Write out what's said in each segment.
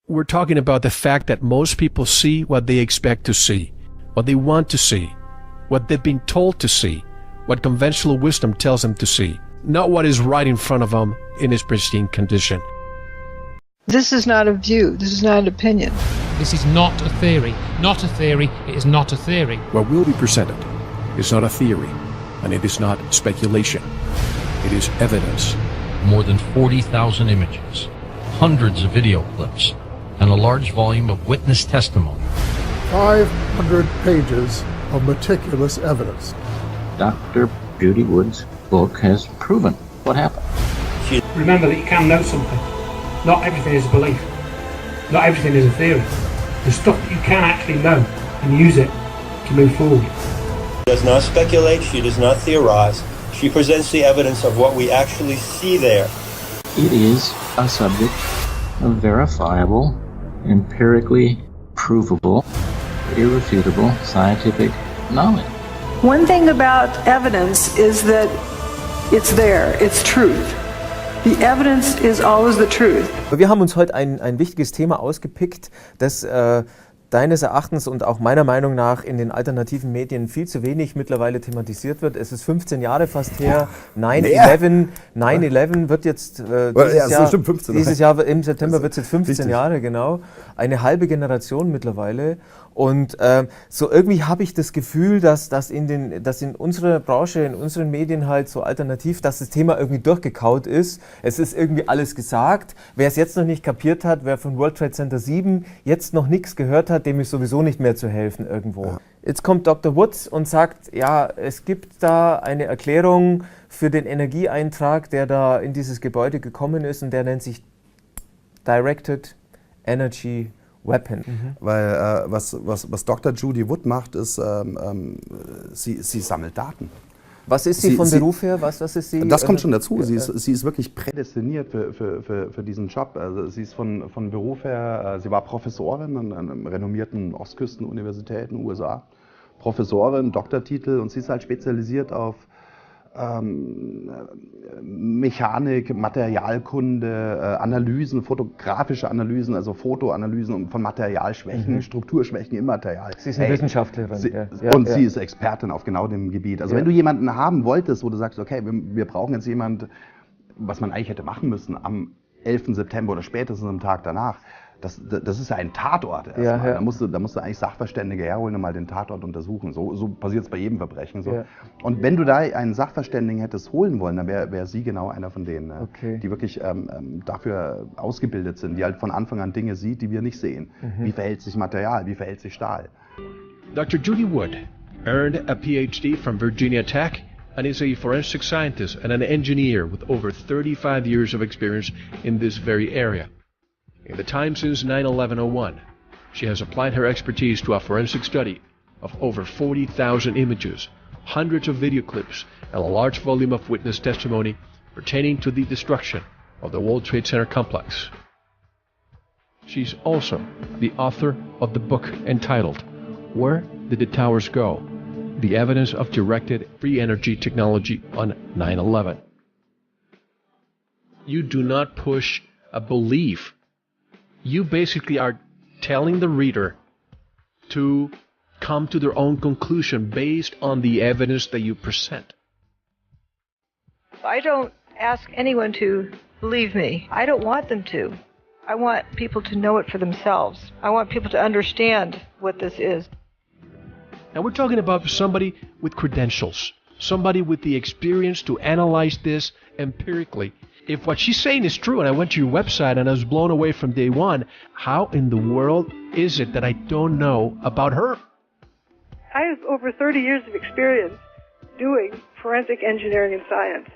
We're talking about the fact that most people see what they expect to see, what they want to see, what they've been told to see, what conventional wisdom tells them to see, not what is right in front of them in its pristine condition. This is not a view. This is not an opinion. This is not a theory. Not a theory. It is not a theory. What will be presented is not a theory, and it is not speculation. It is evidence. More than 40,000 images, hundreds of video clips, and a large volume of witness testimony. 500 pages of meticulous evidence. Dr. Judy Wood's book has proven what happened. Remember that you can know something. Not everything is a belief. Not everything is a theory. There's stuff that you can actually know and use it to move forward. She does not speculate, she does not theorize. She presents the evidence of what we actually see there. It is a subject of verifiable, empirically provable, irrefutable scientific knowledge. One thing about evidence is that it's there, it's truth. The evidence is always the truth. Wir haben uns heute ein wichtiges Thema ausgepickt, das deines Erachtens und auch meiner Meinung nach in den alternativen Medien viel zu wenig mittlerweile thematisiert wird. Es ist 15 Jahre fast her. 9/11 wird jetzt dieses Jahr im September wird es jetzt 15 Jahre, genau. Eine halbe Generation mittlerweile. Und so irgendwie habe ich das Gefühl, dass in unserer Branche, in unseren Medien halt so alternativ, dass das Thema irgendwie durchgekaut ist. Es ist irgendwie alles gesagt. Wer es jetzt noch nicht kapiert hat, wer von World Trade Center 7 jetzt noch nichts gehört hat, dem ist sowieso nicht mehr zu helfen irgendwo. Ja. Jetzt kommt Dr. Woods und sagt, ja, es gibt da eine Erklärung für den Energieeintrag, der da in dieses Gebäude gekommen ist, und der nennt sich Directed Energy Weapon. Weil was Dr. Judy Wood macht, ist, sie sammelt Daten. Was ist sie von Beruf her? Was ist sie? Das kommt schon dazu. Sie ist wirklich prädestiniert für diesen Job. Also sie ist von Beruf her, sie war Professorin an einer renommierten Ostküstenuniversität in den USA. Professorin, Doktortitel, und sie ist halt spezialisiert auf Mechanik, Materialkunde, Analysen, fotografische Analysen, also Fotoanalysen von Materialschwächen, Strukturschwächen im Material. Sie ist eine Wissenschaftlerin. Sie ist Expertin auf genau dem Gebiet. Also wenn du jemanden haben wolltest, wo du sagst, okay, wir brauchen jetzt jemanden, was man eigentlich hätte machen müssen am 11. September oder spätestens am Tag danach, das ist ja ein Tatort erstmal. Da musst du eigentlich Sachverständige herholen und mal den Tatort untersuchen. So passiert es bei jedem Verbrechen. So. Ja. Und wenn du da einen Sachverständigen hättest holen wollen, dann wäre sie genau einer von denen, die wirklich dafür ausgebildet sind, die halt von Anfang an Dinge sieht, die wir nicht sehen. Wie verhält sich Material, wie verhält sich Stahl? Dr. Judy Wood earned a PhD from Virginia Tech and is a forensic scientist and an engineer with over 35 years of experience in this very area. In the time since 9/11/01, she has applied her expertise to a forensic study of over 40,000 images, hundreds of video clips, and a large volume of witness testimony pertaining to the destruction of the World Trade Center complex. She's also the author of the book entitled Where Did the Towers Go? The Evidence of Directed Free Energy Technology on 9/11. You do not push a belief. You basically are telling the reader to come to their own conclusion based on the evidence that you present. I don't ask anyone to believe me. I don't want them to. I want people to know it for themselves. I want people to understand what this is. Now we're talking about somebody with credentials, somebody with the experience to analyze this empirically. If what she's saying is true, and I went to your website and I was blown away from day one, how in the world is it that I don't know about her? I have over 30 years of experience doing forensic engineering and science.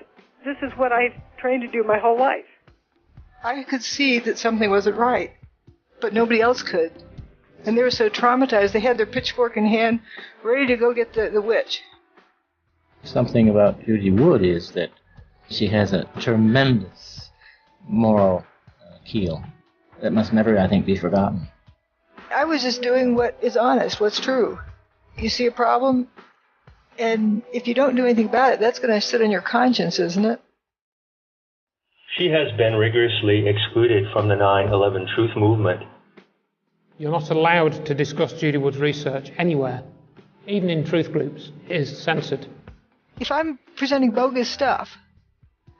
This is what I've trained to do my whole life. I could see that something wasn't right, but nobody else could. And they were so traumatized, they had their pitchfork in hand, ready to go get the witch. Something about Judy Wood is that she has a tremendous moral keel that must never, I think, be forgotten. I was just doing what is honest, what's true. You see a problem, and if you don't do anything about it, that's going to sit on your conscience, isn't it? She has been rigorously excluded from the 9/11 truth movement You're not allowed to discuss Judy Wood's research anywhere. Even in truth groups, it is censored. If I'm presenting bogus stuff,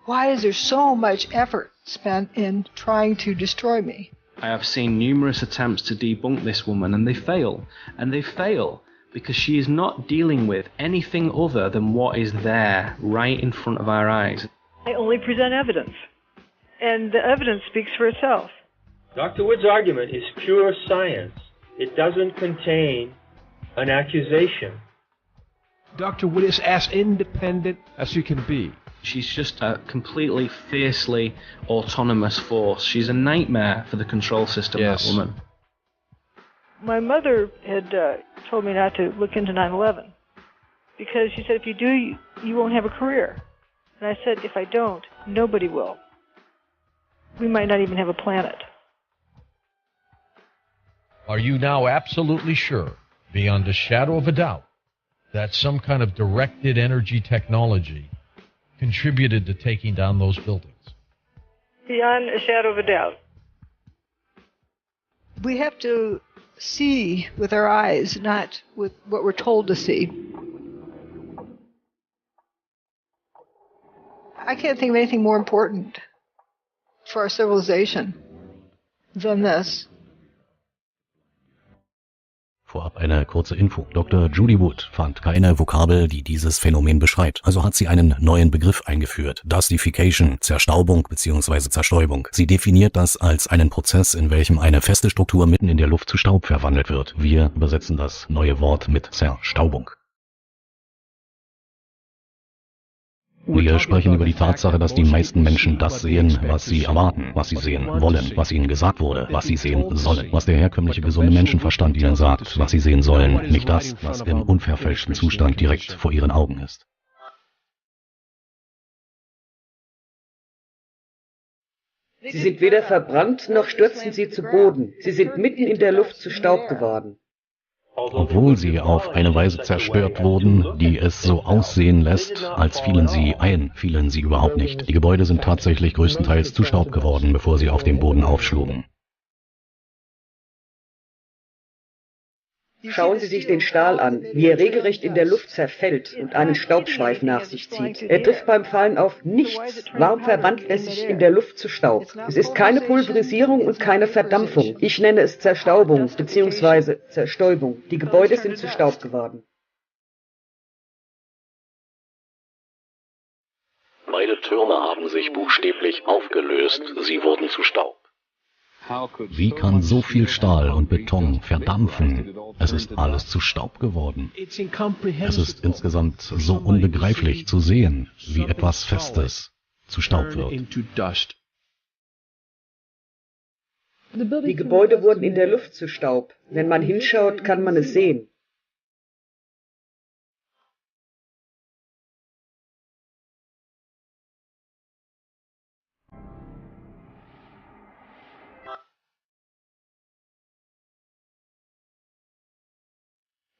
why is there so much effort spent in trying to destroy me? I have seen numerous attempts to debunk this woman, and they fail. And they fail because she is not dealing with anything other than what is there, right in front of our eyes. I only present evidence, and the evidence speaks for itself. Dr. Wood's argument is pure science. It doesn't contain an accusation. Dr. Wood is as independent as you can be. She's just a completely fiercely autonomous force. She's a nightmare for the control system, yes. That woman. My mother had told me not to look into 9/11 because she said if you do, you won't have a career. And I said, if I don't, nobody will. We might not even have a planet. Are you now absolutely sure, beyond a shadow of a doubt, that some kind of directed energy technology contributed to taking down those buildings? Beyond a shadow of a doubt. We have to see with our eyes, not with what we're told to see. I can't think of anything more important for our civilization than this. Vorab eine kurze Info. Dr. Judy Wood fand keine Vokabel, die dieses Phänomen beschreibt. Also hat sie einen neuen Begriff eingeführt. Dustification, Zerstaubung bzw. Zerstäubung. Sie definiert das als einen Prozess, in welchem eine feste Struktur mitten in der Luft zu Staub verwandelt wird. Wir übersetzen das neue Wort mit Zerstaubung. Wir sprechen über die Tatsache, dass die meisten Menschen das sehen, was sie erwarten, was sie sehen wollen, was ihnen gesagt wurde, was sie sehen sollen, was der herkömmliche gesunde Menschenverstand ihnen sagt, was sie sehen sollen, nicht das, was im unverfälschten Zustand direkt vor ihren Augen ist. Sie sind weder verbrannt, noch stürzten sie zu Boden. Sie sind mitten in der Luft zu Staub geworden. Obwohl sie auf eine Weise zerstört wurden, die es so aussehen lässt, als fielen sie ein, fielen sie überhaupt nicht. Die Gebäude sind tatsächlich größtenteils zu Staub geworden, bevor sie auf dem Boden aufschlugen. Schauen Sie sich den Stahl an, wie er regelrecht in der Luft zerfällt und einen Staubschweif nach sich zieht. Er trifft beim Fallen auf nichts. Warum verwandelt er sich in der Luft zu Staub? Es ist keine Pulverisierung und keine Verdampfung. Ich nenne es Zerstaubung bzw. Zerstäubung. Die Gebäude sind zu Staub geworden. Beide Türme haben sich buchstäblich aufgelöst. Sie wurden zu Staub. Wie kann so viel Stahl und Beton verdampfen? Es ist alles zu Staub geworden. Es ist insgesamt so unbegreiflich zu sehen, wie etwas Festes zu Staub wird. Die Gebäude wurden in der Luft zu Staub. Wenn man hinschaut, kann man es sehen.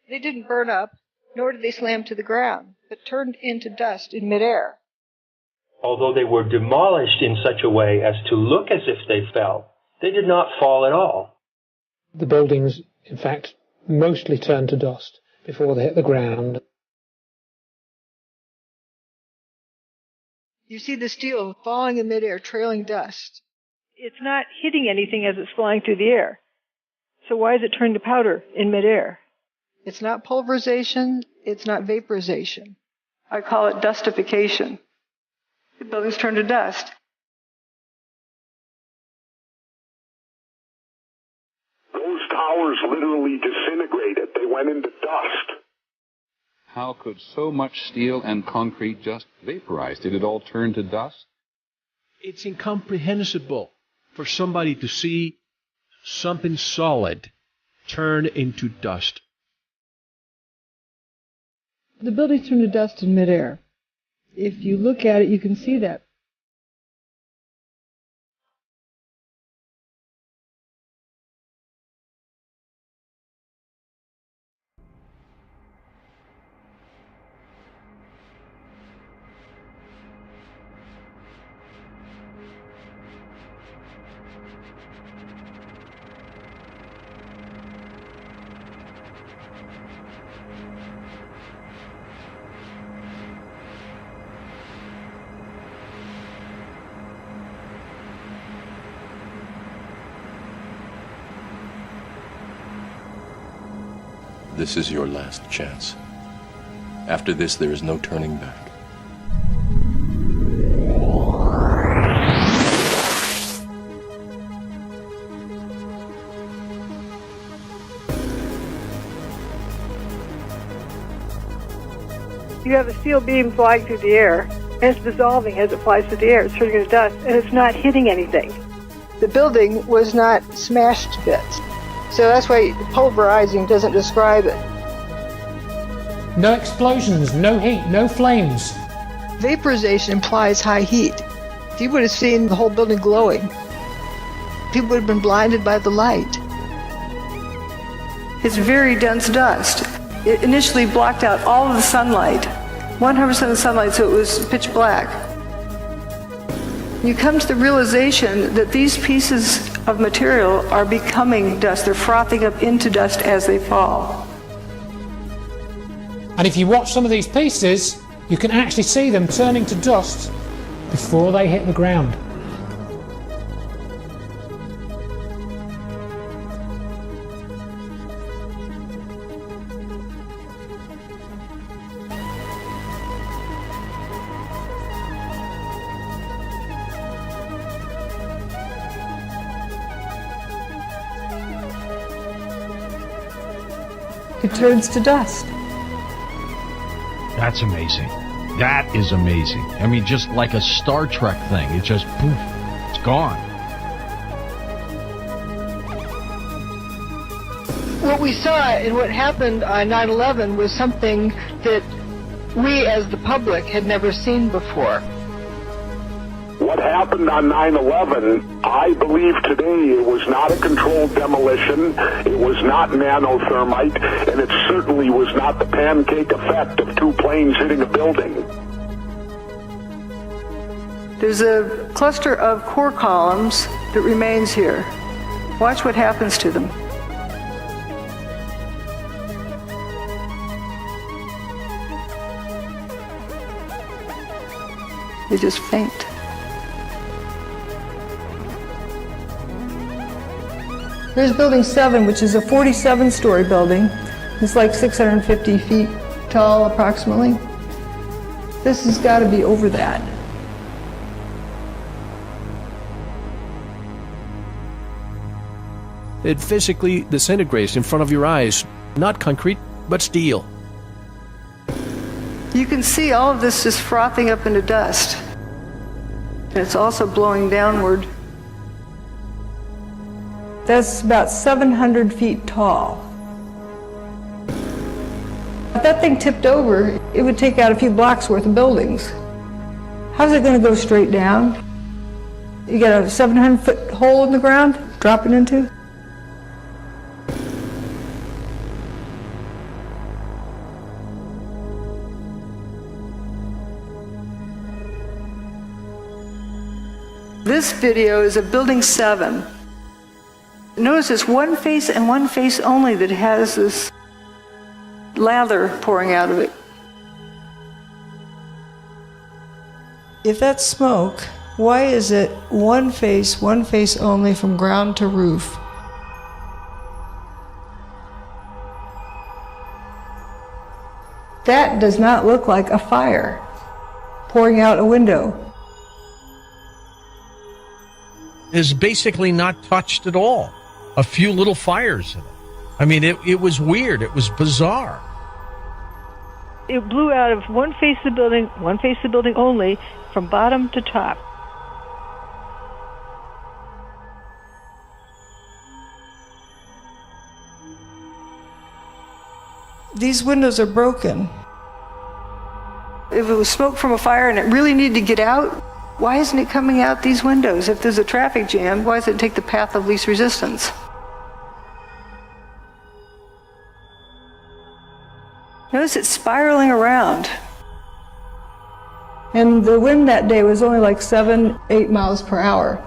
They didn't burn up, nor did they slam to the ground, but turned into dust in midair. Although they were demolished in such a way as to look as if they fell, they did not fall at all. The buildings, in fact, mostly turned to dust before they hit the ground. You see the steel falling in midair, trailing dust. It's not hitting anything as it's flying through the air. So why is it turned to powder in midair? It's not pulverization, it's not vaporization. I call it dustification. The buildings turn to dust. Those towers literally disintegrated. They went into dust. How could so much steel and concrete just vaporize? Did it all turn to dust? It's incomprehensible for somebody to see something solid turn into dust. The buildings turn to dust in midair. If you look at it, you can see that. This is your last chance. After this, there is no turning back. You have a steel beam flying through the air, and it's dissolving as it flies through the air. It's turning into dust, and it's not hitting anything. The building was not smashed to bits. So that's why pulverizing doesn't describe it. No explosions, no heat, no flames. Vaporization implies high heat. You would have seen the whole building glowing. People would have been blinded by the light. It's very dense dust. It initially blocked out all of the sunlight, 100% of the sunlight, so it was pitch black. You come to the realization that these pieces of material are becoming dust. They're frothing up into dust as they fall. And if you watch some of these pieces, you can actually see them turning to dust before they hit the ground. It turns to dust. That's amazing. That is amazing. I mean, just like a Star Trek thing. It just, poof, it's gone. What we saw and what happened on 9/11 was something that we as the public had never seen before. What happened on 9/11, I believe today it was not a controlled demolition, it was not nanothermite, and it certainly was not the pancake effect of two planes hitting a building. There's a cluster of core columns that remains here. Watch what happens to them. They just faint. Here's building 7, which is a 47-story building. It's like 650 feet tall, approximately. This has got to be over that. It physically disintegrates in front of your eyes. Not concrete, but steel. You can see all of this just frothing up into dust. And it's also blowing downward. That's about 700 feet tall. If that thing tipped over, it would take out a few blocks worth of buildings. How's it going to go straight down? You got a 700-foot hole in the ground, dropping into? This video is of building 7. Notice it's one face and one face only that has this lather pouring out of it. If that's smoke, why is it one face only from ground to roof? That does not look like a fire pouring out a window. Is basically not touched at all. A few little fires in it. I mean, it was weird. It was bizarre. It blew out of one face of the building only, from bottom to top. These windows are broken. If it was smoke from a fire and it really needed to get out, why isn't it coming out these windows? If there's a traffic jam, why does it take the path of least resistance? Notice it's spiraling around. And the wind that day was only like 7-8 miles per hour.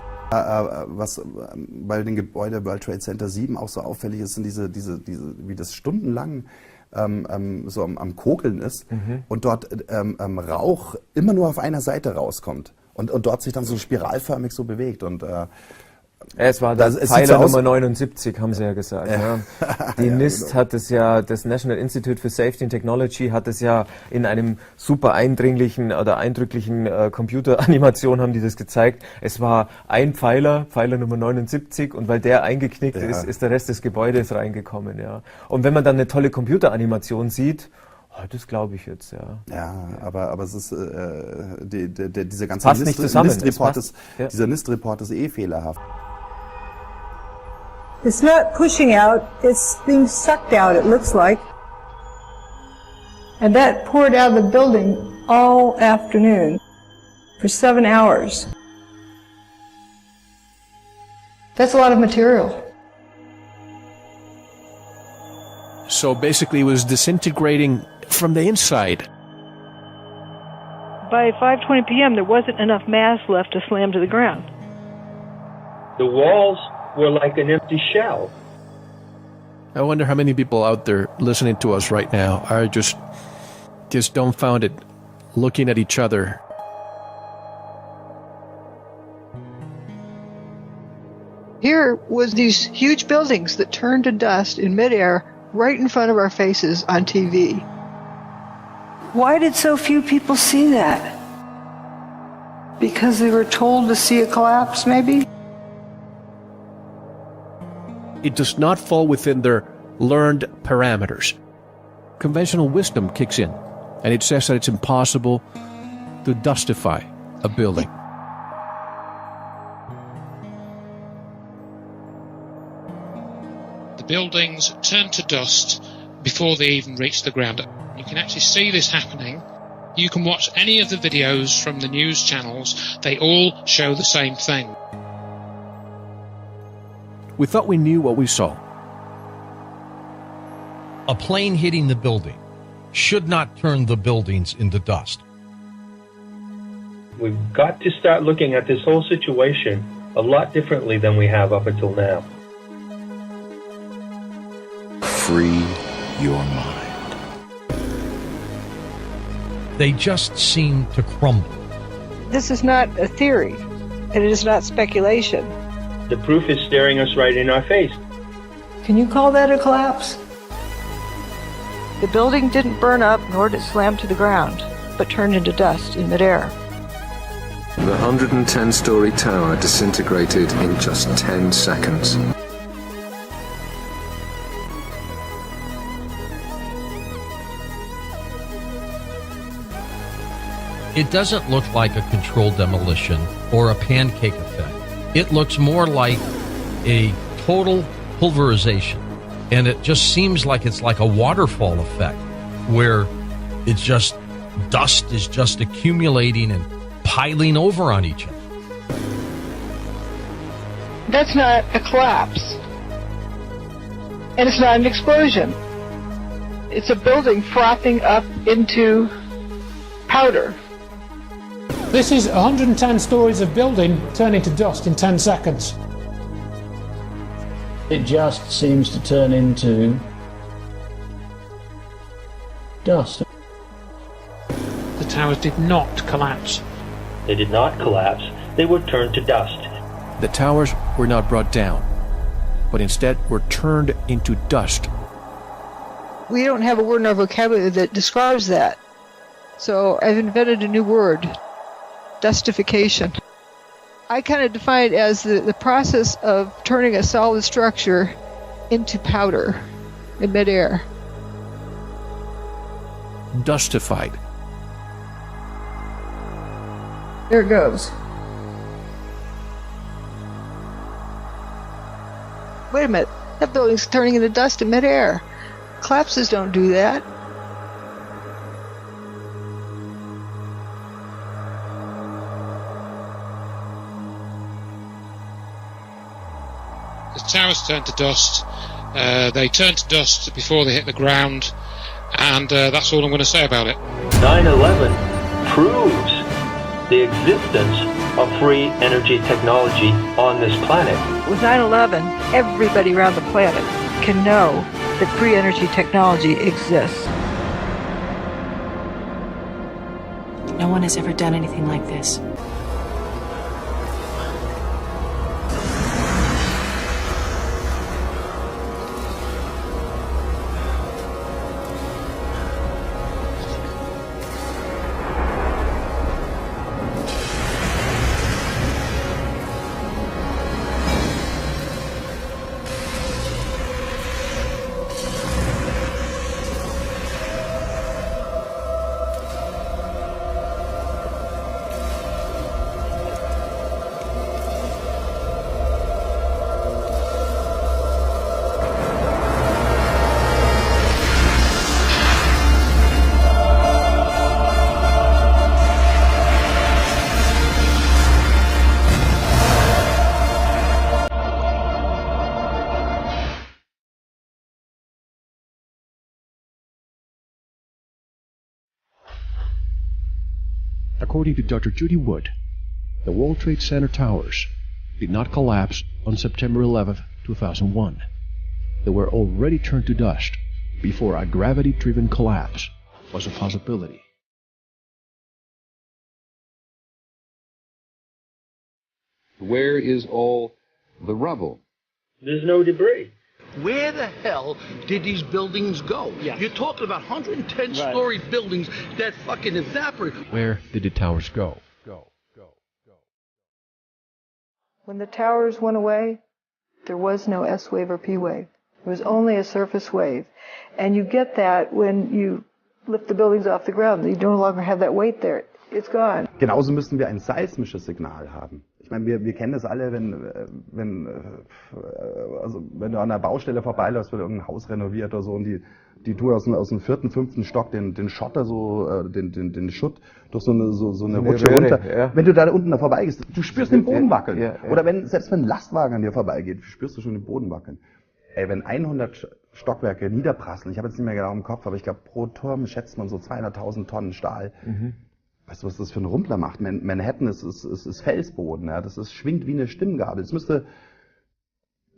Was bei den Gebäuden World Trade Center 7 auch so auffällig ist, sind diese wie das stundenlang so am Kokeln ist und dort Rauch immer nur auf einer Seite rauskommt und dort sich dann so spiralförmig so bewegt. Und Es war der Pfeiler Nummer 79, haben Sie ja gesagt. Ja. Die NICHT hat es ja, das National Institute for Safety and Technology hat es ja in einem super eindringlichen oder eindrücklichen Computeranimation haben die das gezeigt. Es war ein Pfeiler Nummer 79, und weil der eingeknickt ist der Rest des Gebäudes reingekommen. Ja. Und wenn man dann eine tolle Computeranimation sieht, das glaube ich jetzt, ja. Ja, aber es ist, dieser ganze NIST-Report ist fehlerhaft. It's not pushing out, it's being sucked out, it looks like. And that poured out of the building all afternoon for 7 hours. That's a lot of material. So basically it was disintegrating from the inside. By 5:20 p.m. there wasn't enough mass left to slam to the ground. The walls were like an empty shell. I wonder how many people out there listening to us right now are just dumbfounded, looking at each other. Here was these huge buildings that turned to dust in midair right in front of our faces on TV. Why did so few people see that? Because they were told to see a collapse, maybe? It does not fall within their learned parameters. Conventional wisdom kicks in, and it says that it's impossible to dustify a building. The buildings turn to dust before they even reach the ground. You can actually see this happening. You can watch any of the videos from the news channels. They all show the same thing. We thought we knew what we saw. A plane hitting the building should not turn the buildings into dust. We've got to start looking at this whole situation a lot differently than we have up until now. Free your mind. They just seem to crumble. This is not a theory, and it is not speculation. The proof is staring us right in our face. Can you call that a collapse? The building didn't burn up, nor did it slam to the ground, but turned into dust in midair. The 110-story tower disintegrated in just 10 seconds. It doesn't look like a controlled demolition or a pancake effect. It looks more like a total pulverization. And it just seems like it's like a waterfall effect, where it's just, dust is just accumulating and piling over on each other. That's not a collapse. And it's not an explosion. It's a building frothing up into powder. This is 110 stories of building turning to dust in 10 seconds. It just seems to turn into dust. The towers did not collapse. They did not collapse. They were turned to dust. The towers were not brought down, but instead were turned into dust. We don't have a word in our vocabulary that describes that. So I've invented a new word, dustification. I kind of define it as the process of turning a solid structure into powder in midair. Dustified. There it goes. Wait a minute, that building's turning into dust in midair. Collapses don't do that. The towers turned to dust. They turned to dust before they hit the ground, and that's all I'm going to say about it. 9/11 proves the existence of free energy technology on this planet. With 9/11, everybody around the planet can know that free energy technology exists. No one has ever done anything like this. According to Dr. Judy Wood, the World Trade Center towers did not collapse on September 11, 2001. They were already turned to dust before a gravity-driven collapse was a possibility. Where is all the rubble? There's no debris. Where the hell did these buildings go? Yeah. You're talking about 110-story buildings that fucking evaporate. Where did the towers go? When the towers went away, there was no S wave or P wave. It was only a surface wave. And you get that when you lift the buildings off the ground. You no longer have that weight there. It's gone. Genauso müssen wir ein seismisches Signal haben. Ich meine, wir kennen das alle, wenn du an einer Baustelle vorbeiläufst, wird irgendein Haus renoviert oder so und die tun aus dem 4., 5. Stock den Schotter so, den Schutt durch so eine Rutsche runter. Ja. Wenn du da unten vorbeigehst, du spürst den Boden wackeln. Ja. Oder selbst wenn ein Lastwagen an dir vorbeigeht, spürst du schon den Boden wackeln. Ey, wenn 100 Stockwerke niederprasseln, ich habe jetzt nicht mehr genau im Kopf, aber ich glaube, pro Turm schätzt man so 200.000 Tonnen Stahl. Mhm. Weißt du, was das für ein Rumpler macht? Manhattan ist Felsboden, ja. Das schwingt wie eine Stimmgabel. Es müsste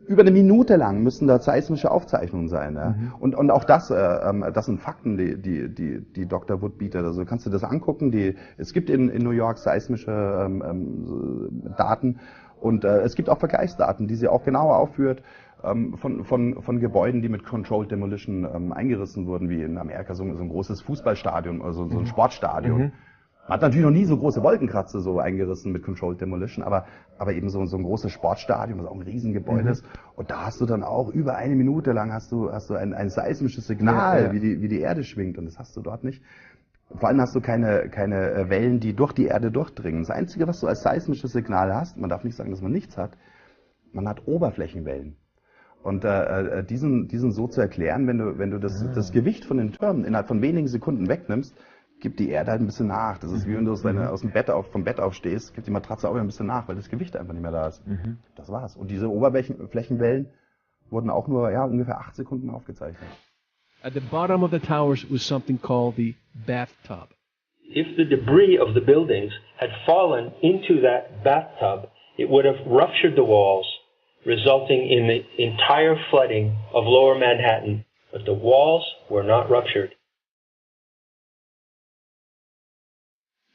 über eine Minute lang müssen da seismische Aufzeichnungen sein, ja. Mhm. Und auch das sind Fakten, die Dr. Wood bietet. Also kannst du das angucken. Es gibt in New York seismische Daten und es gibt auch Vergleichsdaten, die sie auch genauer aufführt. Von Gebäuden, die mit Controlled Demolition eingerissen wurden, wie in Amerika so ein großes Fußballstadion, also so ein Sportstadion. Mhm. Man hat natürlich noch nie so große Wolkenkratzer so eingerissen mit Controlled Demolition, aber eben so ein großes Sportstadion, was auch ein Riesengebäude ist. Und da hast du dann auch über eine Minute lang hast du ein seismisches Signal, wie die Erde schwingt. Und das hast du dort nicht. Vor allem hast du keine Wellen, die durch die Erde durchdringen. Das Einzige, was du als seismisches Signal hast, man darf nicht sagen, dass man nichts hat, man hat Oberflächenwellen. Und diesen so zu erklären, wenn du das Gewicht von den Türmen innerhalb von wenigen Sekunden wegnimmst, gibt die Erde halt ein bisschen nach. Das ist wie wenn du vom Bett aufstehst, gibt die Matratze auch wieder ein bisschen nach, weil das Gewicht einfach nicht mehr da ist. Mhm. Das war's. Und diese Oberflächenwellen wurden auch nur ungefähr 8 Sekunden aufgezeichnet. At the bottom of the towers was something called the bathtub. If the debris of the buildings had fallen into that bathtub, it would have ruptured the walls, resulting in the entire flooding of lower Manhattan. But the walls were not ruptured.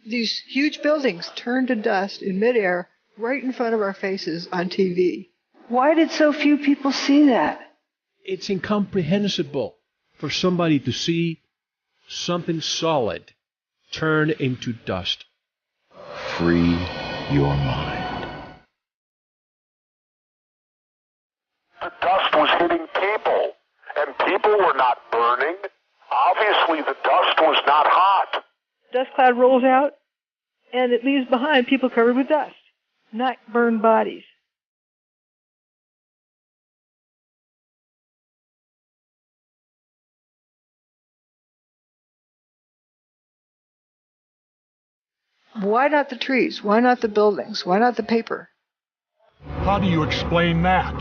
These huge buildings turned to dust in midair right in front of our faces on TV. Why did so few people see that? It's incomprehensible for somebody to see something solid turn into dust. Free your mind. The dust was hitting people, and people were not burning. Obviously, the dust was not hot. Dust cloud rolls out, and it leaves behind people covered with dust, not burned bodies. Why not the trees? Why not the buildings? Why not the paper? How do you explain that?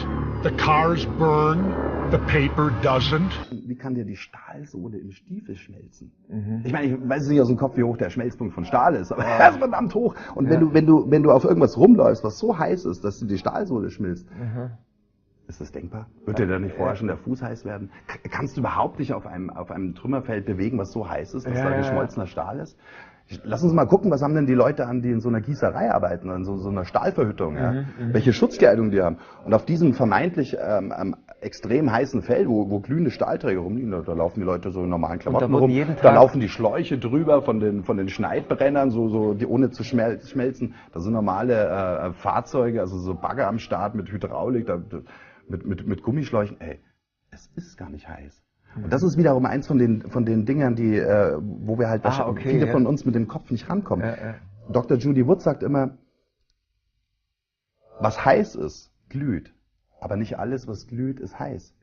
The cars burn, the paper doesn't. Wie kann dir die Stahlsohle im Stiefel schmelzen? Mhm. Ich meine, ich weiß nicht aus dem Kopf, wie hoch der Schmelzpunkt von Stahl ist, aber er ist verdammt hoch. Und wenn du auf irgendwas rumläufst, was so heiß ist, dass die Stahlsohle schmilzt, ist das denkbar? Wird dir da nicht vorher schon der Fuß heiß werden? Kannst du überhaupt nicht auf einem Trümmerfeld bewegen, was so heiß ist, dass da geschmolzener Stahl ist? Lass uns mal gucken, was haben denn die Leute an, die in so einer Gießerei arbeiten, an so einer Stahlverhüttung, welche Schutzkleidung die haben. Und auf diesem vermeintlich extrem heißen Feld, wo glühende Stahlträger rumliegen, da laufen die Leute so in normalen Klamotten rum, da laufen die Schläuche drüber von den Schneidbrennern, die ohne zu schmelzen. Da sind normale Fahrzeuge, also so Bagger am Start mit Hydraulik, mit Gummischläuchen. Ey, es ist gar nicht heiß. Und das ist wiederum eins von den Dingern, wo wir halt viele von uns mit dem Kopf nicht rankommen. Dr. Judy Wood sagt immer, was heiß ist, glüht. Aber nicht alles, was glüht, ist heiß.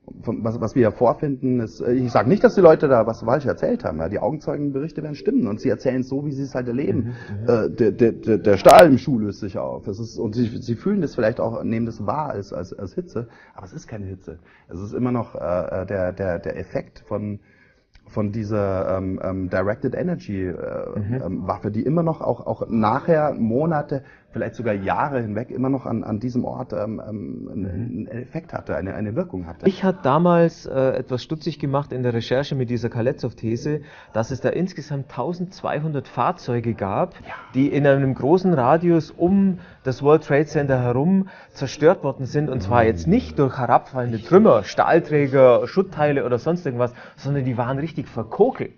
Was wir ja vorfinden, ist, ich sage nicht, dass die Leute da was falsch erzählt haben. Ja, die Augenzeugenberichte werden stimmen und sie erzählen es so, wie sie es halt erleben. Der Stahl im Schuh löst sich auf. Und sie fühlen das vielleicht auch, nehmen das wahr als Hitze, aber es ist keine Hitze. Es ist immer noch der Effekt von von dieser Directed Energy Waffe, die immer noch auch nachher Monate, vielleicht sogar Jahre hinweg immer noch an diesem Ort einen Effekt hatte, eine Wirkung hatte. Mich hat damals etwas stutzig gemacht in der Recherche mit dieser Kaletzow-These, dass es da insgesamt 1200 Fahrzeuge gab, die in einem großen Radius um das World Trade Center herum zerstört worden sind, und zwar jetzt nicht durch herabfallende Trümmer, Stahlträger, Schuttteile oder sonst irgendwas, sondern die waren richtig verkokelt.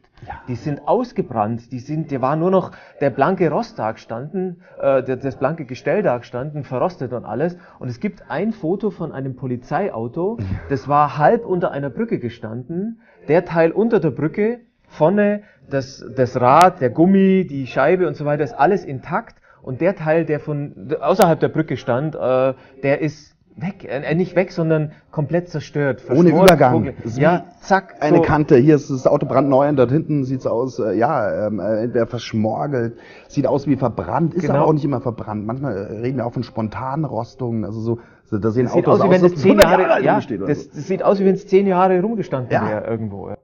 Die sind ausgebrannt, die war nur noch der blanke Rost da gestanden, das blanke Gestell da gestanden, verrostet und alles. Und es gibt ein Foto von einem Polizeiauto, das war halb unter einer Brücke gestanden, der Teil unter der Brücke, vorne das Rad, der Gummi, die Scheibe und so weiter, ist alles intakt, und der Teil, der von außerhalb der Brücke stand, der ist weg, nicht weg, sondern komplett zerstört. Ohne Übergang. Ja, zack. Eine Kante. Hier ist das Auto brandneu, und dort hinten sieht es aus, entweder verschmorgelt, sieht aus wie verbrannt, ist aber auch nicht immer verbrannt. Manchmal reden wir auch von spontanen Rostungen, also so, da sehen Autos aus, das 10 Jahre alt rumsteht. Das sieht aus, wie wenn es 10 Jahre rumgestanden wäre irgendwo. Ja.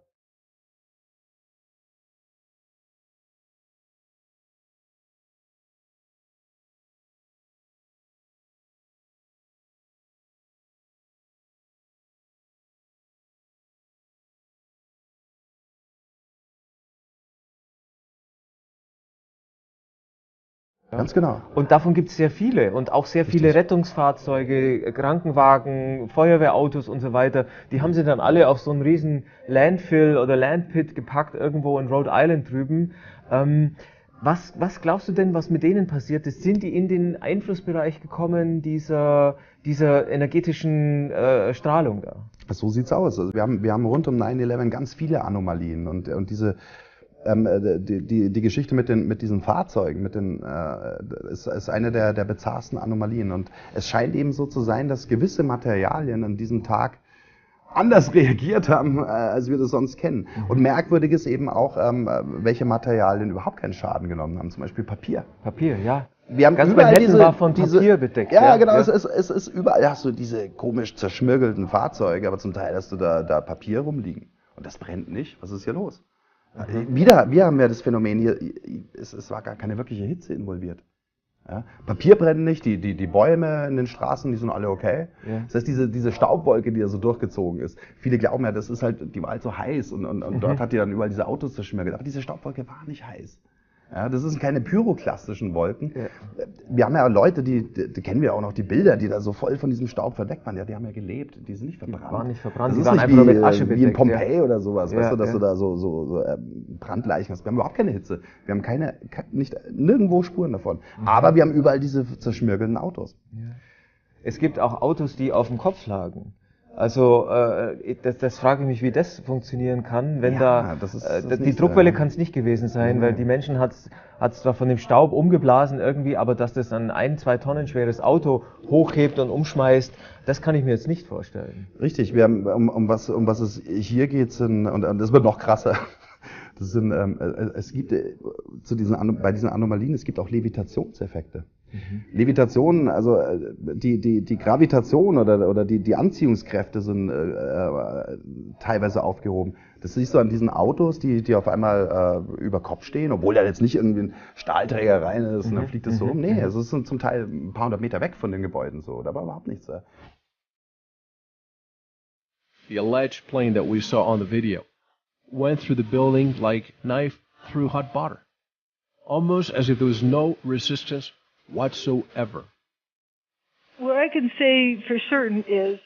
Ganz genau. Und davon gibt es sehr viele, und auch sehr viele Rettungsfahrzeuge, Krankenwagen, Feuerwehrautos und so weiter. Die haben sie dann alle auf so einen riesen Landfill oder Landpit gepackt, irgendwo in Rhode Island drüben. Was glaubst du denn, was mit denen passiert ist? Sind die in den Einflussbereich gekommen dieser energetischen Strahlung da? So sieht's aus. Also wir haben rund um 9/11 ganz viele Anomalien, und diese die Geschichte mit diesen Fahrzeugen, ist eine der bizarrsten Anomalien. Und es scheint eben so zu sein, dass gewisse Materialien an diesem Tag anders reagiert haben, als wir das sonst kennen. Und merkwürdig ist eben auch, welche Materialien überhaupt keinen Schaden genommen haben. Zum Beispiel Papier. Papier, ja. Wir haben ganz überall war von Papier bedeckt. Ja, genau. Ja. Es ist überall, hast du diese komisch zerschmirgelten Fahrzeuge, aber zum Teil hast du da Papier rumliegen. Und das brennt nicht. Was ist hier los? Wir haben ja das Phänomen hier, es war gar keine wirkliche Hitze involviert. Ja? Papier brennt nicht, die Bäume in den Straßen, die sind alle okay. Ja. Das heißt, diese Staubwolke, die da so durchgezogen ist, viele glauben ja, das ist halt, die war halt so heiß, und dort hat die dann überall diese Autos zerschmirgelt. Aber diese Staubwolke war nicht heiß. Ja, das sind keine pyroklastischen Wolken. Ja. Wir haben ja Leute, die kennen wir auch noch, die Bilder, die da so voll von diesem Staub verdeckt waren. Ja, die haben ja gelebt, die sind nicht verbrannt. Die waren nicht verbrannt, die waren einfach nur mit Asche bedeckt. Wie in Pompeji oder sowas, weißt du, dass du da so Brandleichen hast. Wir haben überhaupt keine Hitze. Wir haben nirgendwo Spuren davon. Aber wir haben überall diese zerschmirgelnden Autos. Ja. Es gibt auch Autos, die auf dem Kopf lagen. Also das frage ich mich, wie das funktionieren kann, wenn die Druckwelle kann es nicht gewesen sein, weil die Menschen hat's zwar von dem Staub umgeblasen irgendwie, aber dass das ein 1-2 Tonnen schweres Auto hochhebt und umschmeißt, das kann ich mir jetzt nicht vorstellen. Richtig, wir haben um was es hier geht, und das wird noch krasser. Das sind es gibt bei diesen Anomalien, es gibt auch Levitationseffekte. Levitation, also die Gravitation oder die Anziehungskräfte sind teilweise aufgehoben. Das siehst du an diesen Autos, die auf einmal über Kopf stehen, obwohl da jetzt nicht irgendwie ein Stahlträger rein ist und dann fliegt es so rum. Nee, es ist zum Teil ein paar hundert Meter weg von den Gebäuden so. Da war überhaupt nichts da. The alleged plane that we saw on the video went through the building like knife through hot butter, almost as if there was no resistance whatsoever. What I can say for certain is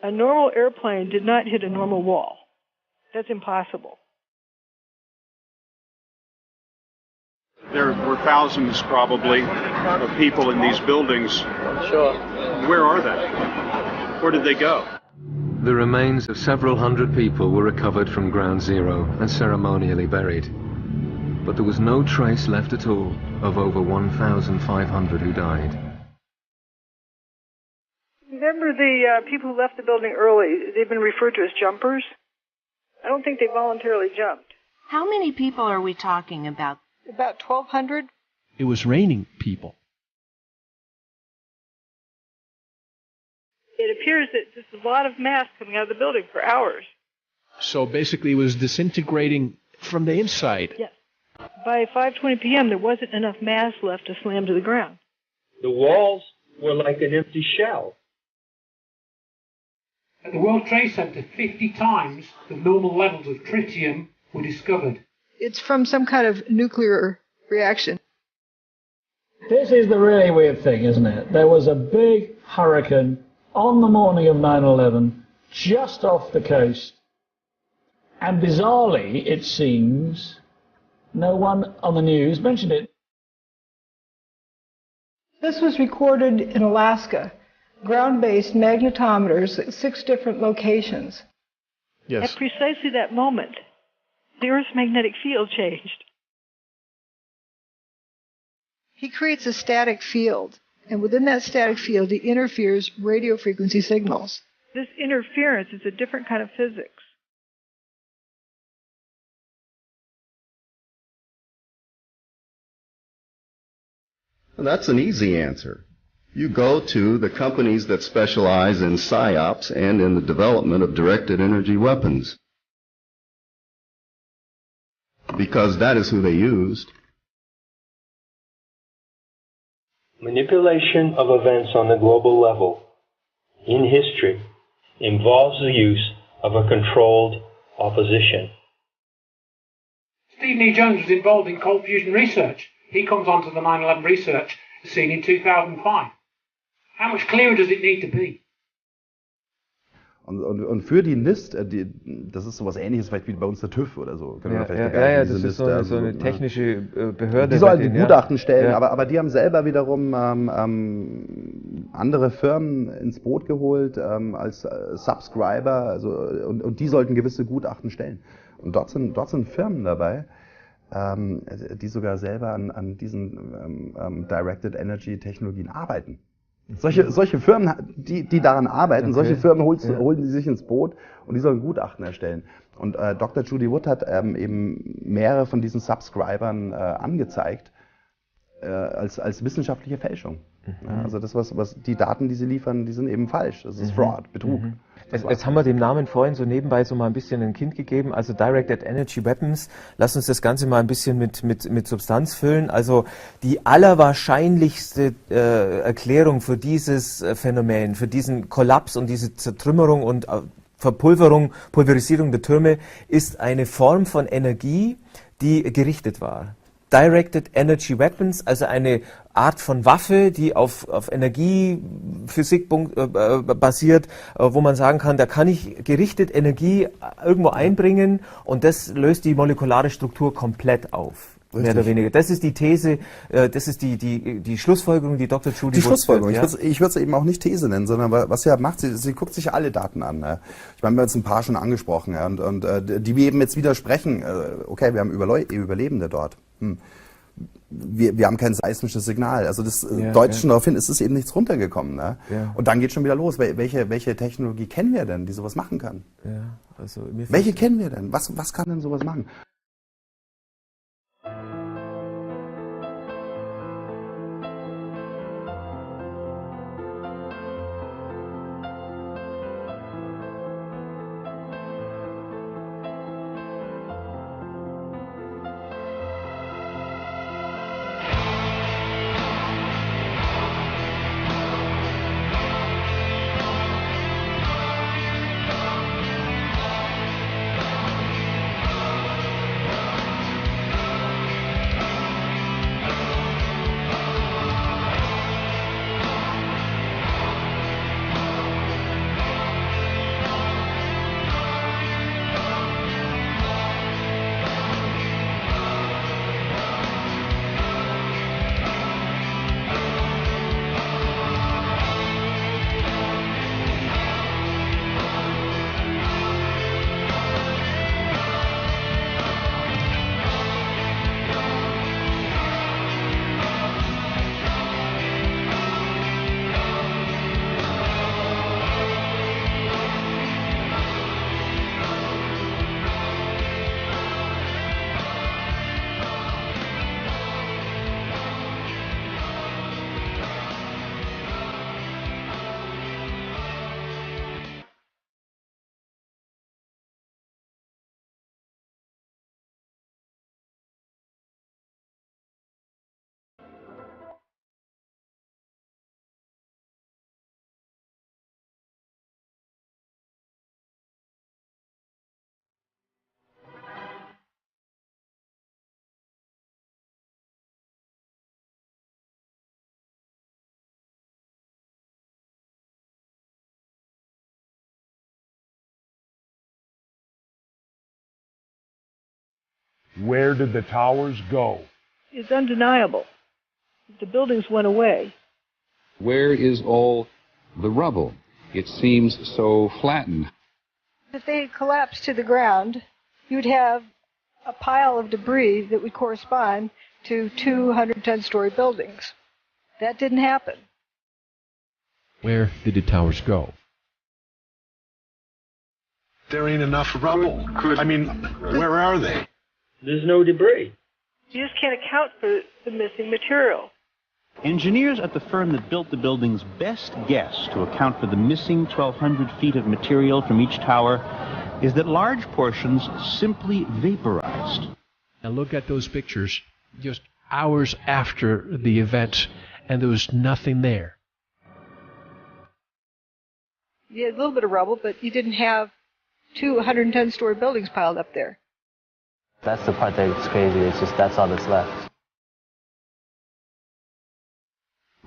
a normal airplane did not hit a normal wall. That's impossible. There were thousands probably of people in these buildings. Sure. Where are they? Where did they go? The remains of several hundred people were recovered from Ground Zero and ceremonially buried. But there was no trace left at all of over 1,500 who died. Remember the people who left the building early, they've been referred to as jumpers? I don't think they voluntarily jumped. How many people are we talking about? About 1,200. It was raining people. It appears that there's a lot of mass coming out of the building for hours. So basically it was disintegrating from the inside. Yes. By 5:20 p.m., there wasn't enough mass left to slam to the ground. The walls were like an empty shell. At the World Trade Center, 50 times the normal levels of tritium were discovered. It's from some kind of nuclear reaction. This is the really weird thing, isn't it? There was a big hurricane on the morning of 9/11, just off the coast. And bizarrely, it seems, no one on the news mentioned it. This was recorded in Alaska. Ground-based magnetometers at 6 different locations. Yes. At precisely that moment, the Earth's magnetic field changed. He creates a static field, and within that static field, he interferes radio frequency signals. This interference is a different kind of physics. Well, that's an easy answer. You go to the companies that specialize in PSYOPs and in the development of directed energy weapons, because that is who they used. Manipulation of events on the global level in history involves the use of a controlled opposition. Stephen E. Jones was involved in cold fusion research. He comes onto the 9/11 research scene in 2005. How much clearer does it need to be? Und für die NIST, das ist sowas Ähnliches vielleicht wie bei uns der TÜV oder so. Das ist so eine technische Behörde. Die sollen die Gutachten stellen, aber die haben selber wiederum andere Firmen ins Boot geholt als Subscriber, also, und die sollten gewisse Gutachten stellen. Und dort sind Firmen dabei, die sogar selber an diesen Directed Energy Technologien arbeiten. Solche Firmen, die daran arbeiten, solche Firmen holen die sich ins Boot und die sollen Gutachten erstellen. Und Dr. Judy Wood hat eben mehrere von diesen Subscribern angezeigt als wissenschaftliche Fälschung. Ja, also das, was die Daten, die sie liefern, die sind eben falsch. Das ist Fraud, Betrug. Jetzt haben wir dem Namen vorhin so nebenbei so mal ein bisschen ein Kind gegeben, also Directed Energy Weapons. Lass uns das Ganze mal ein bisschen mit Substanz füllen. Also die allerwahrscheinlichste Erklärung für dieses Phänomen, für diesen Kollaps und diese Zertrümmerung und Pulverisierung der Türme ist eine Form von Energie, die gerichtet war. Directed Energy Weapons, also eine Art von Waffe, die auf Energiephysik basiert, wo man sagen kann, da kann ich gerichtet Energie irgendwo einbringen und das löst die molekulare Struktur komplett auf. Richtig. Mehr oder weniger. Das ist die These, das ist die Schlussfolgerung, die Dr. Judy Wood. Die Schlussfolgerung. Ja? Ich würde es eben auch nicht These nennen, sondern was sie ja macht, sie guckt sich alle Daten an. Ja. Ich meine, wir haben jetzt ein paar schon angesprochen, ja, und die wir eben jetzt widersprechen. Okay, wir haben Überlebende dort. Wir haben kein seismisches Signal. Also das deutet schon darauf hin, es ist eben nichts runtergekommen. Ne? Ja. Und dann geht schon wieder los. Welche Technologie kennen wir denn, die sowas machen kann? Ja, also welche kennen wir denn? Was kann denn sowas machen? Where did the towers go? It's undeniable. The buildings went away. Where is all the rubble? It seems so flattened. If they had collapsed to the ground, you'd have a pile of debris that would correspond to 210-story buildings. That didn't happen. Where did the towers go? There ain't enough rubble. Where are they? There's no debris. You just can't account for the missing material. Engineers at the firm that built the building's best guess to account for the missing 1,200 feet of material from each tower is that large portions simply vaporized. Now look at those pictures just hours after the event, and there was nothing there. You had a little bit of rubble, but you didn't have 210-story buildings piled up there. That's the part that's crazy. It's just that's all that's left.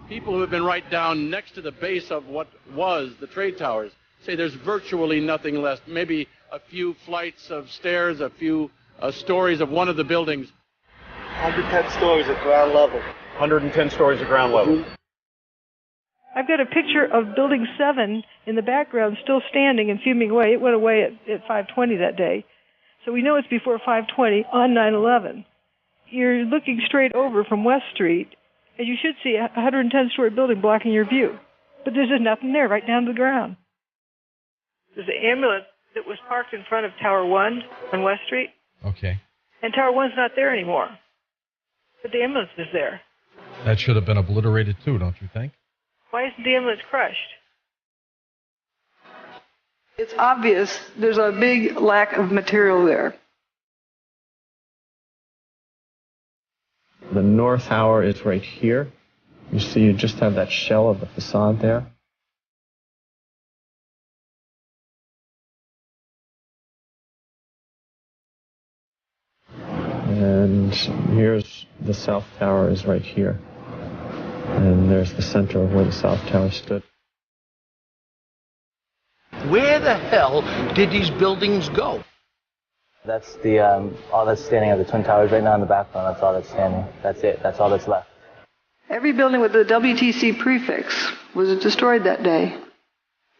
People who have been right down next to the base of what was the trade towers say there's virtually nothing left. Maybe a few flights of stairs, a few stories of one of the buildings. 110 stories at ground level. 110 stories at ground level. I've got a picture of Building 7 in the background still standing and fuming away. It went away at 5:20 that day. So we know it's before 5:20 on 9/11. You're looking straight over from West Street, and you should see a 110-story building blocking your view. But there's just nothing there, right down to the ground. There's an ambulance that was parked in front of Tower 1 on West Street. Okay. And Tower 1's not there anymore. But the ambulance is there. That should have been obliterated too, don't you think? Why isn't the ambulance crushed? It's obvious there's a big lack of material there. The north tower is right here. You see, you just have that shell of the facade there. And here's the south tower is right here. And there's the center of where the south tower stood. Where the hell did these buildings go? That's the all that's standing are the Twin Towers right now in the background. That's all that's standing. That's it. That's all that's left. Every building with the WTC prefix was destroyed that day.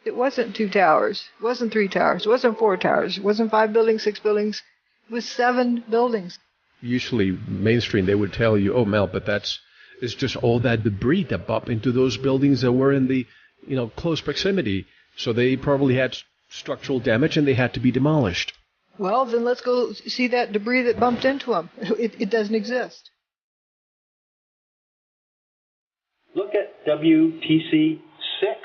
It wasn't 2 towers. It wasn't 3 towers. It wasn't 4 towers. It wasn't 5 buildings, 6 buildings. It was 7 buildings. Usually, mainstream, they would tell you, oh, Mel, but it's just all that debris that bumped into those buildings that were in the, close proximity. So they probably had structural damage and they had to be demolished. Well, then let's go see that debris that bumped into them. It doesn't exist. Look at WTC 6.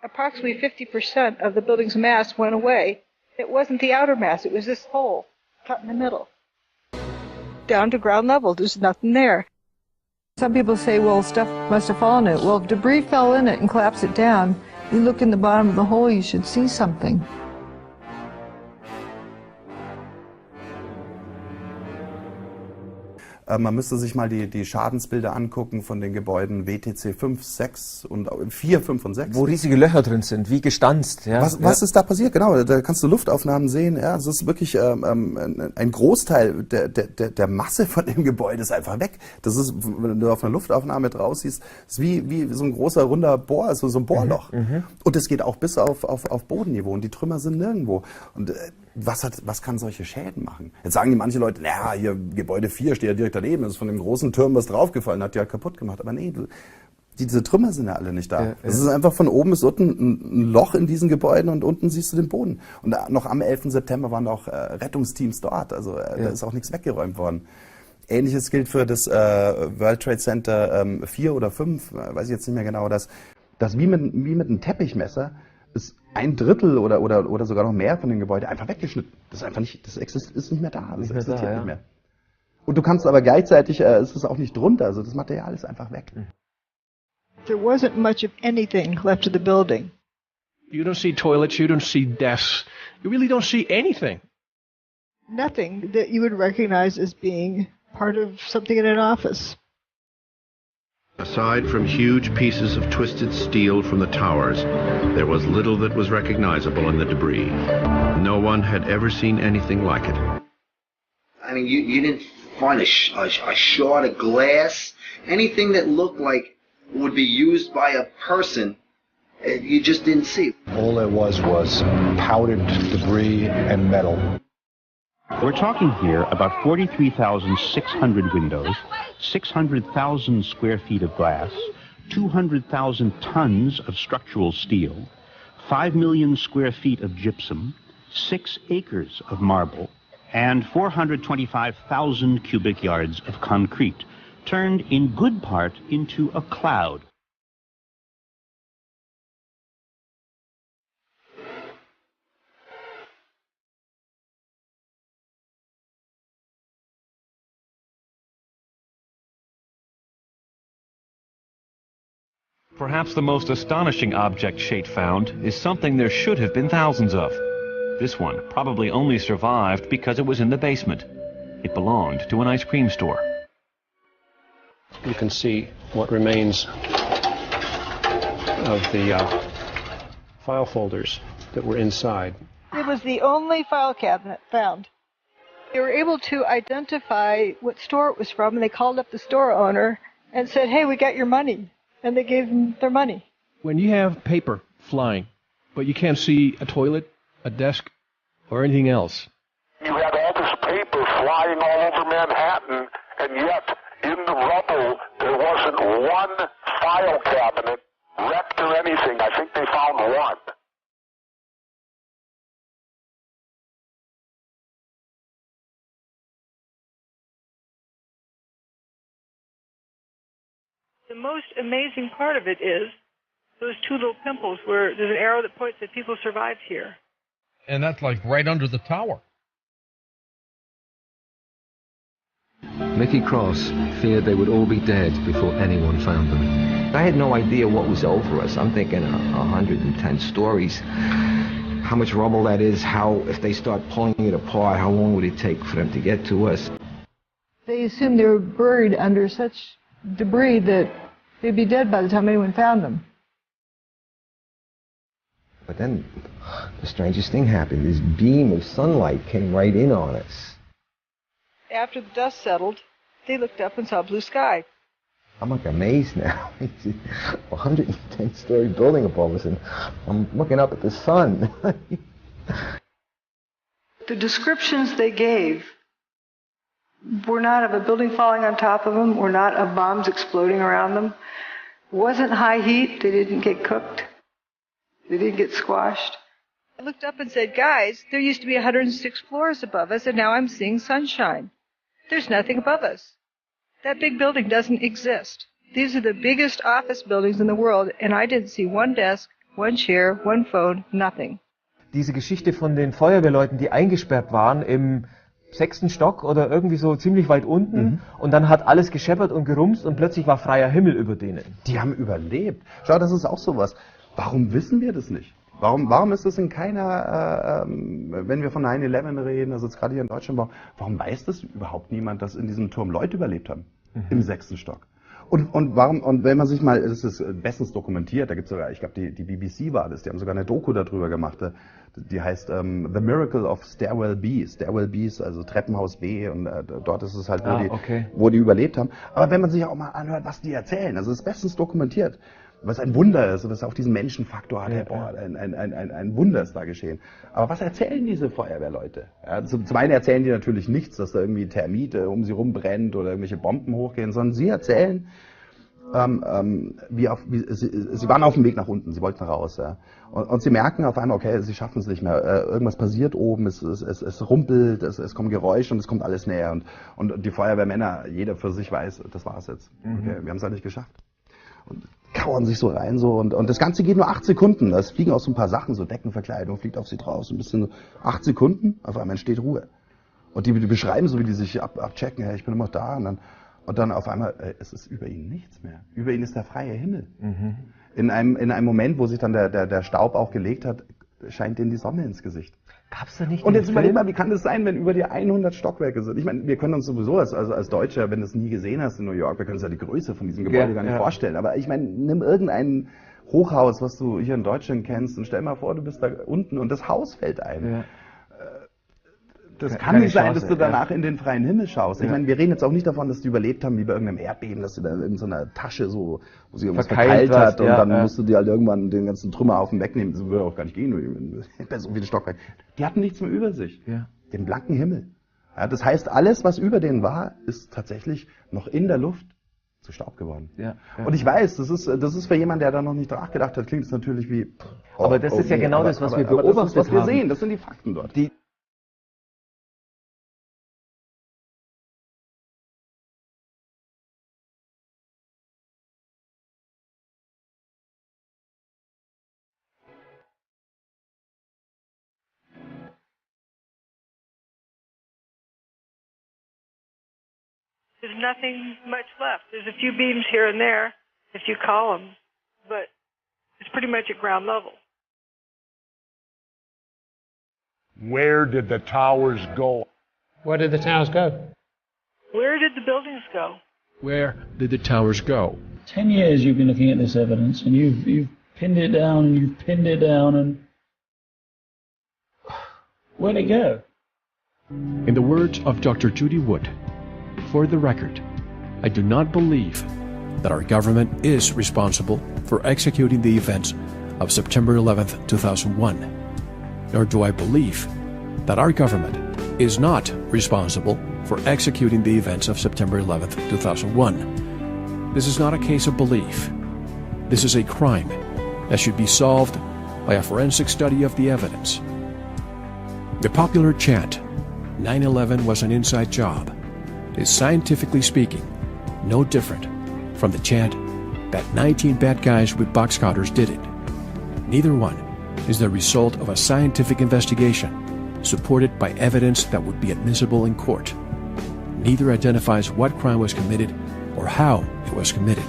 Approximately 50% of the building's mass went away. It wasn't the outer mass. It was this hole cut in the middle. Down to ground level. There's nothing there. Some people say, well, stuff must have fallen in it. Well, if debris fell in it and collapsed it down, you look in the bottom of the hole, you should see something. Man müsste sich mal die Schadensbilder angucken von den Gebäuden WTC 5, 6 und 4, 5 und 6. Wo riesige Löcher drin sind, wie gestanzt. Ja. Was ist da passiert? Genau, da kannst du Luftaufnahmen sehen. Ja, es ist wirklich ein Großteil der Masse von dem Gebäude ist einfach weg. Das ist, wenn du auf einer Luftaufnahme draus siehst, ist wie so ein großer runder Bohr, also so ein Bohrloch. Und es geht auch bis auf Bodenniveau und die Trümmer sind nirgendwo. Und was kann solche Schäden machen? Jetzt sagen die manche Leute, naja, hier Gebäude 4 steht ja direkt daneben, das ist von dem großen Turm was draufgefallen, hat die ja kaputt gemacht. Aber nee, diese Trümmer sind ja alle nicht da. Es ist einfach von oben bis unten ein Loch in diesen Gebäuden und unten siehst du den Boden. Und noch am 11. September waren auch Rettungsteams dort, also da ist auch nichts weggeräumt worden. Ähnliches gilt für das World Trade Center 4 oder 5, weiß ich jetzt nicht mehr genau, das wie mit einem Teppichmesser ist 1/3 oder sogar noch mehr von dem Gebäude einfach weggeschnitten. Das ist einfach nicht, das ist nicht mehr da. Das existiert nicht mehr. Und du kannst aber gleichzeitig, ist es auch nicht drunter, also das Material ist einfach weg. There wasn't much of anything left of the building. You don't see toilets, you don't see desks, you really don't see anything. Nothing that you would recognize as being part of something in an office. Aside from huge pieces of twisted steel from the towers, there was little that was recognizable in the debris. No one had ever seen anything like it. I mean, you didn't find a shard of glass, anything that looked like would be used by a person. You just didn't see. All there was powdered debris and metal. We're talking here about 43,600 windows, 600,000 square feet of glass, 200,000 tons of structural steel, 5 million square feet of gypsum, 6 acres of marble, and 425,000 cubic yards of concrete, turned in good part into a cloud. Perhaps the most astonishing object Schaidt found is something there should have been thousands of. This one probably only survived because it was in the basement. It belonged to an ice cream store. You can see what remains of the file folders that were inside. It was the only file cabinet found. They were able to identify what store it was from, and they called up the store owner and said, "Hey, we got your money." And they gave them their money. When you have paper flying, but you can't see a toilet, a desk, or anything else. You had all this paper flying all over Manhattan, and yet in the rubble there wasn't one file cabinet wrecked or anything. I think they found one. The most amazing part of it is those 2 little pimples where there's an arrow that points that people survived here. And that's like right under the tower. Mickey Cross feared they would all be dead before anyone found them. I had no idea what was over us. I'm thinking 110 stories. How much rubble that is, if they start pulling it apart, how long would it take for them to get to us? They assumed they were buried under such debris that they'd be dead by the time anyone found them. But then the strangest thing happened. This beam of sunlight came right in on us. After the dust settled, they looked up and saw blue sky. I'm like amazed now. It's a 110-story building above us, and I'm looking up at the sun. The descriptions they gave were not of a building falling on top of them, were not of bombs exploding around them. It wasn't high heat. They didn't get cooked. They didn't get squashed. I looked up and said, "Guys, there used to be 106 floors above us, and now I'm seeing sunshine. There's nothing above us. That big building doesn't exist. These are the biggest office buildings in the world, and I didn't see one desk, one chair, one phone, nothing." Diese Geschichte von den Feuerwehrleuten, die eingesperrt waren im 6. Stock oder irgendwie so ziemlich weit unten, und dann hat alles gescheppert und gerumst und plötzlich war freier Himmel über denen. Die haben überlebt. Schau, das ist auch sowas. Warum wissen wir das nicht? Warum ist das in keiner, wenn wir von 9/11 reden, also jetzt gerade hier in Deutschland, warum weiß das überhaupt niemand, dass in diesem Turm Leute überlebt haben? Im 6. Stock. Und wenn man sich mal, das ist bestens dokumentiert, da gibt es sogar, ich glaube die BBC war das, die haben sogar eine Doku darüber gemacht, die heißt The Miracle of Stairwell B. Stairwell B ist also Treppenhaus B, und dort ist es halt, wo die überlebt haben. Aber wenn man sich auch mal anhört, was die erzählen, also es ist bestens dokumentiert, was ein Wunder ist, was auch diesen Menschenfaktor hat, ein Wunder ist da geschehen. Aber was erzählen diese Feuerwehrleute? Ja, zum einen erzählen die natürlich nichts, dass da irgendwie Termit um sie rum brennt oder irgendwelche Bomben hochgehen, sondern sie erzählen, sie waren auf dem Weg nach unten, sie wollten raus. Ja. Und sie merken auf einmal, okay, sie schaffen es nicht mehr, irgendwas passiert oben, es rumpelt, es kommen Geräusche und es kommt alles näher. Und die Feuerwehrmänner, jeder für sich weiß, das war's jetzt. Okay, wir haben es halt nicht geschafft. Und kauern sich so rein und das Ganze geht nur 8 Sekunden. Es fliegen auch so ein paar Sachen, so Deckenverkleidung fliegt auf sie drauf, so ein bisschen so 8 Sekunden, auf einmal entsteht Ruhe. Und die beschreiben so, wie die sich abchecken, hey, ich bin immer noch da, und dann auf einmal, es ist über ihnen nichts mehr. Über ihnen ist der freie Himmel. In einem Moment, wo sich dann der Staub auch gelegt hat, scheint ihnen die Sonne ins Gesicht. Gab's da nicht? Und jetzt überleg mal, wie kann das sein, wenn über dir 100 Stockwerke sind? Ich meine, wir können uns sowieso als Deutscher, wenn du es nie gesehen hast in New York, wir können uns ja die Größe von diesem Gebäude gar nicht vorstellen. Aber ich meine, nimm irgendein Hochhaus, was du hier in Deutschland kennst, und stell mal vor, du bist da unten und das Haus fällt ein. Das kann nicht sein, dass du danach in den freien Himmel schaust. Ich meine, wir reden jetzt auch nicht davon, dass die überlebt haben wie bei irgendeinem Erdbeben, dass sie da in so einer Tasche so, wo sie irgendwas verkeilt hat und dann musst du dir halt irgendwann den ganzen Trümmerhaufen wegnehmen. Das würde auch gar nicht gehen, bei so viele Stockwerke. Die hatten nichts mehr über sich. Ja. Den blanken Himmel. Ja, das heißt, alles, was über denen war, ist tatsächlich noch in der Luft zu Staub geworden. Ja, ja. Und ich weiß, das ist für jemanden, der da noch nicht nachgedacht hat, klingt es natürlich wie... aber das ist ja genau das, was wir beobachtet haben. Das ist, was wir sehen, das sind die Fakten dort. There's nothing much left. There's a few beams here and there, if you call them, but it's pretty much at ground level. Where did the towers go? Where did the towers go? Where did the buildings go? Where did the towers go? 10 years you've been looking at this evidence, and you've pinned it down, and you've pinned it down, and where'd it go? In the words of Dr. Judy Wood, for the record, I do not believe that our government is responsible for executing the events of September 11th, 2001, nor do I believe that our government is not responsible for executing the events of September 11th, 2001. This is not a case of belief. This is a crime that should be solved by a forensic study of the evidence. The popular chant, 9/11 was an inside job, is scientifically speaking no different from the chant that 19 bad guys with box cutters did it. Neither one is the result of a scientific investigation supported by evidence that would be admissible in court. Neither identifies what crime was committed or how it was committed.